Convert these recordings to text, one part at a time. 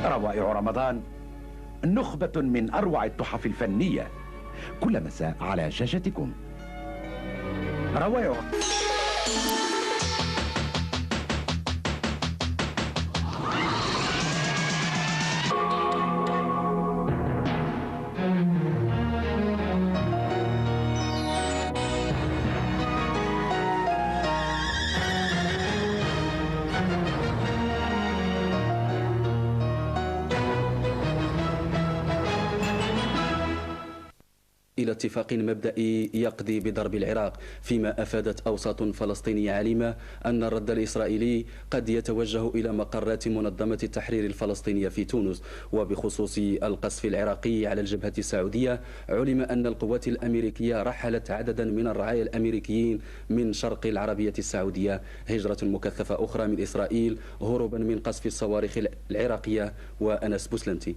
روائع رمضان نخبة من أروع التحف الفنية، كل مساء على شاشتكم. روائع إلى اتفاق مبدئي يقضي بضرب العراق، فيما أفادت أوساط فلسطينية عالمة أن الرد الإسرائيلي قد يتوجه إلى مقرات منظمة التحرير الفلسطينية في تونس. وبخصوص القصف العراقي على الجبهة السعودية، علم أن القوات الأمريكية رحلت عددا من الرعايا الأمريكيين من شرق العربية السعودية هجرة مكثفة أخرى من إسرائيل هروبا من قصف الصواريخ العراقية. وأنس بوسلنتي.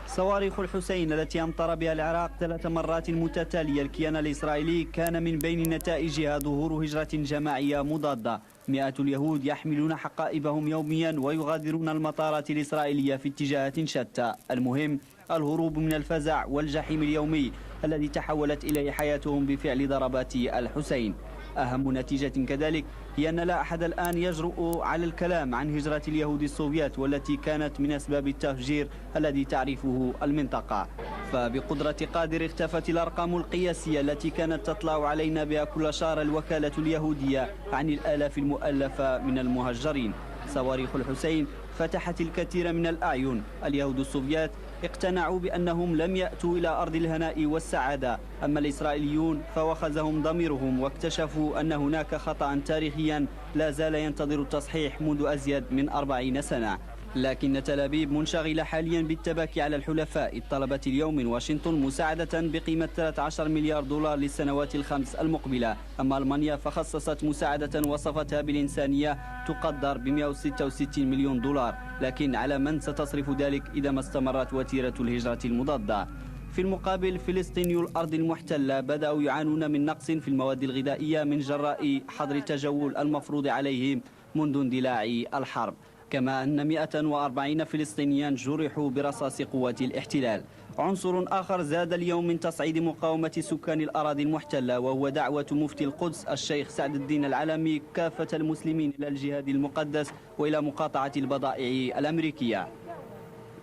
صواريخ الحسين التي أمطر بها العراق 3 مرات متتالية الكيان الإسرائيلي كان من بين نتائجها ظهور هجرة جماعية مضادة. مئات اليهود يحملون حقائبهم يوميا ويغادرون المطارات الإسرائيلية في اتجاهات شتى. المهم الهروب من الفزع والجحيم اليومي الذي تحولت إليه حياتهم بفعل ضربات الحسين. أهم نتيجة كذلك هي أن لا أحد الآن يجرؤ على الكلام عن هجرة اليهود السوفيات والتي كانت من أسباب التفجير الذي تعرفه المنطقة. فبقدرة قادر اختفت الأرقام القياسية التي كانت تطلع علينا بها كل شهر الوكالة اليهودية عن الآلاف المؤلفة من المهجرين. صواريخ الحسين فتحت الكثير من الأعين. اليهود السوفيات اقتنعوا بأنهم لم يأتوا إلى أرض الهناء والسعادة، أما الإسرائيليون فوخزهم ضميرهم واكتشفوا أن هناك خطأ تاريخيا لا زال ينتظر التصحيح منذ أزيد من 40 سنة. لكن تل أبيب منشغلة حاليا بالتباكي على الحلفاء، إذ طلبت اليوم من واشنطن مساعدة بقيمة 13 مليار دولار للسنوات ال5 المقبلة. أما ألمانيا فخصصت مساعدة وصفتها بالإنسانية تقدر ب 166 مليون دولار، لكن على من ستصرف ذلك إذا ما استمرت وتيرة الهجرة المضادة؟ في المقابل فلسطينيو الأرض المحتلة بدأوا يعانون من نقص في المواد الغذائية من جراء حظر التجول المفروض عليهم منذ اندلاع الحرب، كما أن 140 فلسطينيا جرحوا برصاص قوات الاحتلال. عنصر آخر زاد اليوم من تصعيد مقاومة سكان الأراضي المحتلة، وهو دعوة مفتي القدس الشيخ سعد الدين العلمي كافة المسلمين إلى الجهاد المقدس وإلى مقاطعة البضائع الأمريكية.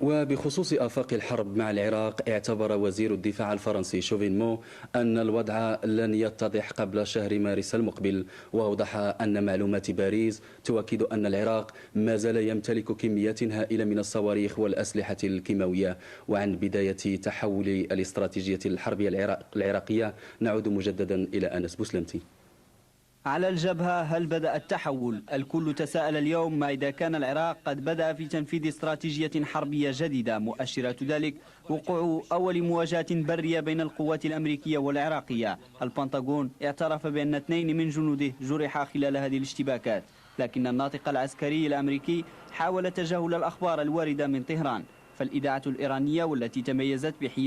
وبخصوص آفاق الحرب مع العراق، اعتبر وزير الدفاع الفرنسي شوفين أن الوضع لن يتضح قبل شهر مارس المقبل، وأوضح أن معلومات باريس تؤكد أن العراق ما زال يمتلك كميات هائلة من الصواريخ والأسلحة الكيماوية. وعن بداية تحول الاستراتيجية الحربية العراقية نعود مجددا إلى أنس بوسلنتي. على الجبهة هل بدأ التحول؟ الكل تساءل اليوم ما إذا كان العراق قد بدأ في تنفيذ استراتيجية حربية جديدة. مؤشرات ذلك وقوع أول مواجهة برية بين القوات الأمريكية والعراقية. البنطاغون اعترف بأن 2 من جنوده جرحا خلال هذه الاشتباكات، لكن الناطق العسكري الأمريكي حاول تجاهل الأخبار الواردة من طهران. فالإذاعة الإيرانية والتي تميزت بحياد